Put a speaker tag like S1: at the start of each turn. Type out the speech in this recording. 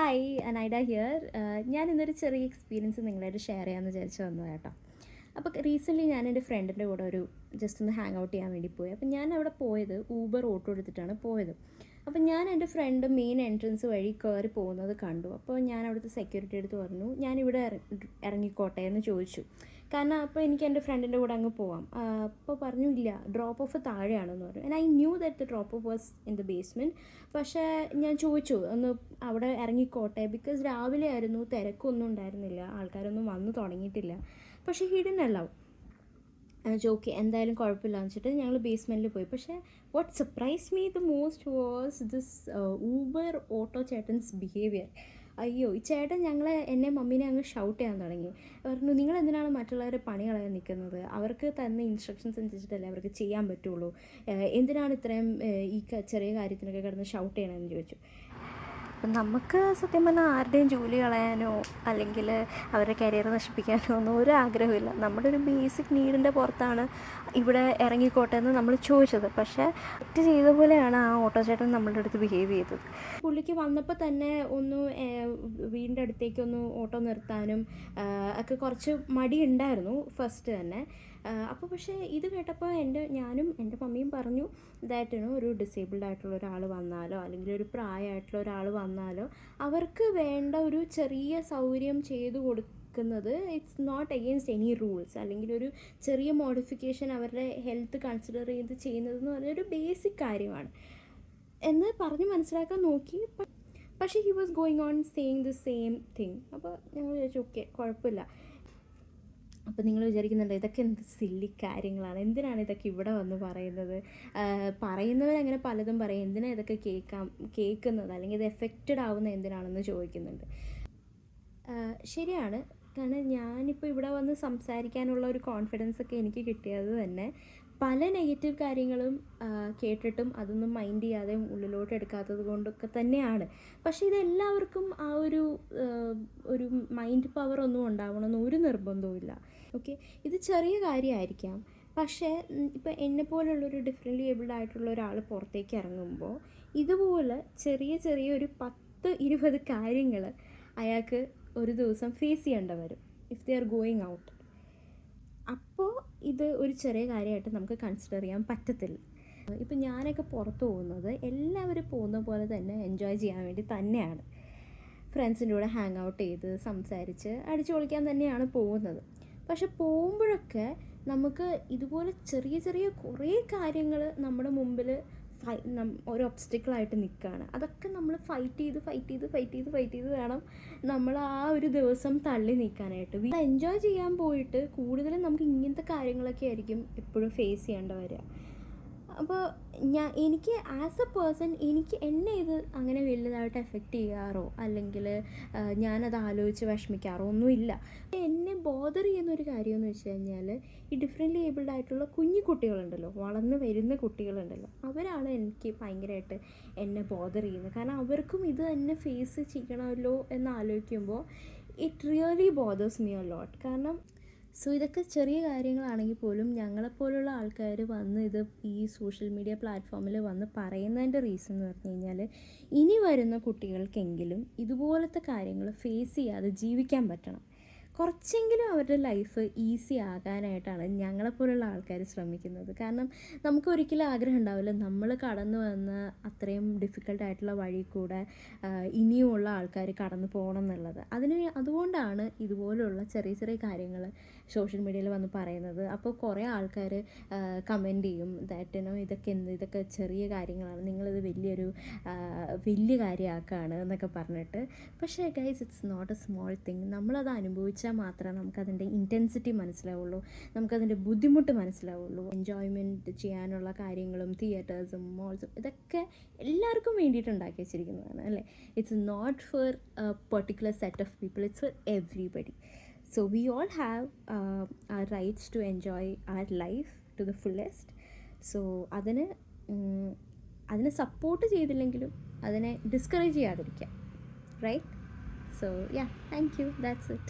S1: Hi, അനൈഡ here. ഞാൻ ഇന്നൊരു ചെറിയ എക്സ്പീരിയൻസ് നിങ്ങളായിട്ട് ഷെയർ ചെയ്യാമെന്ന് വിചാരിച്ച് വന്നത് കേട്ടോ. അപ്പോൾ റീസെൻ്റ്ലി ഞാൻ എൻ്റെ ഫ്രണ്ടിൻ്റെ കൂടെ ജസ്റ്റ് ഒന്ന് ഹാങ് ഔട്ട് ചെയ്യാൻ വേണ്ടി പോയി. അപ്പോൾ ഞാൻ അവിടെ പോയത് ഊബർ ഓട്ടോ എടുത്തിട്ടാണ് പോയത്. അപ്പോൾ ഞാൻ എൻ്റെ ഫ്രണ്ട് മെയിൻ എൻട്രൻസ് വഴി കയറി പോകുന്നത് കണ്ടു. അപ്പോൾ ഞാൻ അവിടുത്തെ സെക്യൂരിറ്റി അടുത്ത് പറഞ്ഞു, ഞാനിവിടെ ഇറങ്ങിക്കോട്ടെ എന്ന് ചോദിച്ചു. കാരണം അപ്പോൾ എനിക്ക് എൻ്റെ ഫ്രണ്ടിൻ്റെ കൂടെ അങ്ങ് പോവാം. അപ്പോൾ പറഞ്ഞു ഇല്ല, ഡ്രോപ്പ് ഓഫ് താഴെയാണെന്ന് പറഞ്ഞു. And I knew that the drop of was in the basement. പക്ഷേ ഞാൻ ചോദിച്ചു ഒന്ന് അവിടെ ഇറങ്ങിക്കോട്ടെ, ബിക്കോസ് രാവിലെ ആയിരുന്നു, തിരക്കൊന്നും ഉണ്ടായിരുന്നില്ല, ആൾക്കാരൊന്നും വന്നു തുടങ്ങിയിട്ടില്ല. പക്ഷേ ഹിഡൻ അല്ലാവും. ഓക്കെ, എന്തായാലും കുഴപ്പമില്ല വെച്ചിട്ട് ഞങ്ങൾ ബേസ്മെൻറ്റിൽ പോയി. പക്ഷേ what surprise me the most was this Uber auto chettan's behaviour. അയ്യോ, ഈ ചേട്ടൻ എന്നെ മമ്മീനെ അങ്ങ് ഷൗട്ട് ചെയ്യാൻ തുടങ്ങി. പറഞ്ഞു, നിങ്ങൾ എന്തിനാണ് മറ്റുള്ളവരെ പണി കളയാൻ നിൽക്കുന്നത്? അവർക്ക് തന്ന ഇൻസ്ട്രക്ഷൻസ് അനുസരിച്ചിട്ടല്ലേ അവർക്ക് ചെയ്യാൻ പറ്റുള്ളൂ. എന്തിനാണ് ഇത്രയും ഈ ചെറിയ കാര്യത്തിനൊക്കെ കിടന്ന് ഷൗട്ട് ചെയ്യണമെന്ന് ചോദിച്ചു. നമുക്ക് സത്യം പറഞ്ഞാൽ ആരുടെയും ജോലി കളയാനോ അല്ലെങ്കിൽ അവരുടെ കരിയർ നശിപ്പിക്കാനോ ഒന്നും ഒരു ആഗ്രഹമില്ല. നമ്മുടെ ഒരു ബേസിക് നീഡിൻ്റെ പുറത്താണ് ഇവിടെ ഇറങ്ങിക്കോട്ടെ എന്ന് നമ്മൾ ചോദിച്ചത്. പക്ഷേ തെറ്റ് ചെയ്ത പോലെയാണ് ആ ഓട്ടോ ചേട്ടൻ നമ്മളുടെ അടുത്ത് ബിഹേവ് ചെയ്തത്. പുള്ളിക്ക് വന്നപ്പോൾ തന്നെ വീടിൻ്റെ അടുത്തേക്കൊന്ന് ഓട്ടോ നിർത്താനും ഒക്കെ കുറച്ച് മടിയുണ്ടായിരുന്നു ഫസ്റ്റ് തന്നെ. അപ്പോൾ പക്ഷേ ഇത് കേട്ടപ്പോൾ ഞാനും എൻ്റെ മമ്മിയും പറഞ്ഞു ദാറ്റ് ഒരു ഡിസേബിൾഡ് ആയിട്ടുള്ള ഒരാൾ വന്നാലോ അല്ലെങ്കിൽ ഒരു പ്രായമായിട്ടുള്ള ഒരാൾ വന്നാലോ അവർക്ക് വേണ്ട ഒരു ചെറിയ സൗകര്യം ചെയ്തു കൊടുക്കുന്നത് it's not against any rules. അല്ലെങ്കിൽ ഒരു ചെറിയ മോഡിഫിക്കേഷൻ അവരുടെ ഹെൽത്ത് കൺസിഡർ ചെയ്ത് ചെയ്യുന്നതെന്ന് പറഞ്ഞൊരു ബേസിക് കാര്യമാണ് എന്ന് പറഞ്ഞ് മനസ്സിലാക്കാൻ നോക്കി. പക്ഷേ he was going on saying the same thing. അപ്പോൾ ഞങ്ങൾ വിചാരിച്ചു ഓക്കെ, കുഴപ്പമില്ല. അപ്പോൾ നിങ്ങൾ വിചാരിക്കുന്നുണ്ട് ഇതൊക്കെ എന്ത് സില്ലി കാര്യങ്ങളാണ്, എന്തിനാണ് ഇതൊക്കെ ഇവിടെ വന്ന് പറയുന്നത്? പറയുന്നവരങ്ങനെ പലതും പറയും, എന്തിനാണ് ഇതൊക്കെ കേൾക്കുന്നത് അല്ലെങ്കിൽ ഇത് എഫക്റ്റഡ് ആവുന്നത് എന്തിനാണെന്ന് ചോദിക്കുന്നുണ്ട്. ശരിയാണ്, കാരണം ഞാനിപ്പോൾ ഇവിടെ വന്ന് സംസാരിക്കാനുള്ള ഒരു കോൺഫിഡൻസ് ഒക്കെ എനിക്ക് കിട്ടിയത് തന്നെ പല നെഗറ്റീവ് കാര്യങ്ങളും കേട്ടിട്ടും അതൊന്നും മൈൻഡ് ചെയ്യാതെ ഉള്ളിലോട്ട് എടുക്കാത്തത് കൊണ്ടൊക്കെ തന്നെയാണ്. പക്ഷേ ഇതെല്ലാവർക്കും ആ ഒരു മൈൻഡ് പവർ ഒന്നും ഉണ്ടാവണമെന്ന് ഒരു നിർബന്ധവുമില്ല. ഓക്കെ, ഇത് ചെറിയ കാര്യമായിരിക്കാം. പക്ഷേ ഇപ്പോൾ എന്നെപ്പോലുള്ളൊരു ഡിഫറെൻ്റ്ലി ഏബിൾഡ് ആയിട്ടുള്ള ഒരാൾ പുറത്തേക്ക് ഇറങ്ങുമ്പോൾ ഇതുപോലെ ചെറിയ ഒരു 10-20 കാര്യങ്ങൾ അയാൾക്ക് ഒരു ദിവസം ഫേസ് ചെയ്യേണ്ടി വരും if they are going out. അപ്പോൾ ഇത് ഒരു ചെറിയ കാര്യമായിട്ട് നമുക്ക് കൺസിഡർ ചെയ്യാൻ പറ്റത്തില്ല. ഇപ്പം ഞാനൊക്കെ പുറത്ത് പോകുന്നത് എല്ലാവരും പോകുന്ന പോലെ തന്നെ എൻജോയ് ചെയ്യാൻ വേണ്ടി തന്നെയാണ്. ഫ്രണ്ട്സിൻ്റെ കൂടെ ഹാങ് ഔട്ട് ചെയ്ത് സംസാരിച്ച് അടിച്ചു പൊളിക്കാൻ തന്നെയാണ് പോകുന്നത്. പക്ഷെ പോകുമ്പോഴൊക്കെ നമുക്ക് ഇതുപോലെ ചെറിയ കുറേ കാര്യങ്ങൾ നമ്മുടെ മുമ്പിൽ ഒരു ഒബ്സ്റ്റക്കിളായിട്ട് നിൽക്കുകയാണ്. അതൊക്കെ നമ്മൾ ഫൈറ്റ് ചെയ്ത് വേണം നമ്മൾ ആ ഒരു ദിവസം തള്ളി നീക്കാനായിട്ട്. എൻജോയ് ചെയ്യാൻ പോയിട്ട് കൂടുതലും നമുക്ക് ഇങ്ങനത്തെ കാര്യങ്ങളൊക്കെ ആയിരിക്കും എപ്പോഴും ഫേസ് ചെയ്യേണ്ടി വരിക. അപ്പോൾ എനിക്ക് ആസ് എ പേഴ്സൺ എന്നെ ഇത് അങ്ങനെ വലുതായിട്ട് എഫക്റ്റ് ചെയ്യാറോ അല്ലെങ്കിൽ ഞാനത് ആലോചിച്ച് വിഷമിക്കാറോ ഒന്നുമില്ല. എന്നെ ബോദർ ചെയ്യുന്നൊരു കാര്യമെന്ന് വെച്ച് കഴിഞ്ഞാൽ ഈ ഡിഫറെൻ്റ്ലി ഏബിൾഡ് ആയിട്ടുള്ള കുഞ്ഞു കുട്ടികളുണ്ടല്ലോ, വളർന്ന് വരുന്ന കുട്ടികളുണ്ടല്ലോ, അവരാണ് എനിക്ക് ഭയങ്കരമായിട്ട് എന്നെ ബോദർ ചെയ്യുന്നത്. കാരണം അവർക്കും ഇത് തന്നെ ഫേസ് ചെയ്യണമല്ലോ എന്ന് ആലോചിക്കുമ്പോൾ it really bothers me a lot. കാരണം ഇതൊക്കെ ചെറിയ കാര്യങ്ങളാണെങ്കിൽ പോലും ഞങ്ങളെപ്പോലുള്ള ആൾക്കാർ വന്ന് ഇത് ഈ സോഷ്യൽ മീഡിയ പ്ലാറ്റ്ഫോമിൽ വന്ന് പറയുന്നതിൻ്റെ റീസൺ എന്ന് പറഞ്ഞു കഴിഞ്ഞാൽ ഇനി വരുന്ന കുട്ടികൾക്കെങ്കിലും ഇതുപോലത്തെ കാര്യങ്ങൾ ഫേസ് ചെയ്യാതെ ജീവിക്കാൻ പറ്റണം. കുറച്ചെങ്കിലും അവരുടെ ലൈഫ് ഈസി ആകാനായിട്ടാണ് ഞങ്ങളെപ്പോലുള്ള ആൾക്കാർ ശ്രമിക്കുന്നത്. കാരണം നമുക്കൊരിക്കലും ആഗ്രഹം ഉണ്ടാവില്ല നമ്മൾ കടന്നു വന്ന അത്രയും ഡിഫിക്കൽട്ടായിട്ടുള്ള വഴി കൂടെ ഇനിയുമുള്ള ആൾക്കാർ കടന്നു പോകണം എന്നുള്ളത്. അതുകൊണ്ടാണ് ഇതുപോലുള്ള ചെറിയ കാര്യങ്ങൾ സോഷ്യൽ മീഡിയയിൽ വന്ന് പറയുന്നത്. അപ്പോൾ കുറേ ആൾക്കാർ കമൻറ്റ് ചെയ്യും ദാറ്റ് ഇതൊക്കെ ചെറിയ കാര്യങ്ങളാണ്, നിങ്ങളിത് വലിയ കാര്യമാക്കുകയാണ് എന്നൊക്കെ പറഞ്ഞിട്ട്. പക്ഷേ guys, it's not a small thing. നമ്മളത് അനുഭവിച്ചാൽ മാത്രമേ നമുക്കതിൻ്റെ ഇൻറ്റൻസിറ്റി മനസ്സിലാവുള്ളൂ, നമുക്കതിൻ്റെ ബുദ്ധിമുട്ട് മനസ്സിലാവുള്ളൂ. എൻജോയ്മെൻറ്റ് ചെയ്യാനുള്ള കാര്യങ്ങളും തിയേറ്റേഴ്സും മോൾസും ഇതൊക്കെ എല്ലാവർക്കും വേണ്ടിയിട്ട് ഉണ്ടാക്കി വെച്ചിരിക്കുന്നതാണ് അല്ലേ. It's not for a particular set of people, it's for everybody. So we all have our rights to enjoy our life to the fullest. So അതിനെ സപ്പോർട്ട് ചെയ്തില്ലെങ്കിലും അതിനെ ഡിസ്കറേജ് ചെയ്യാതിരിക്കുക, right? So yeah, thank you, that's it.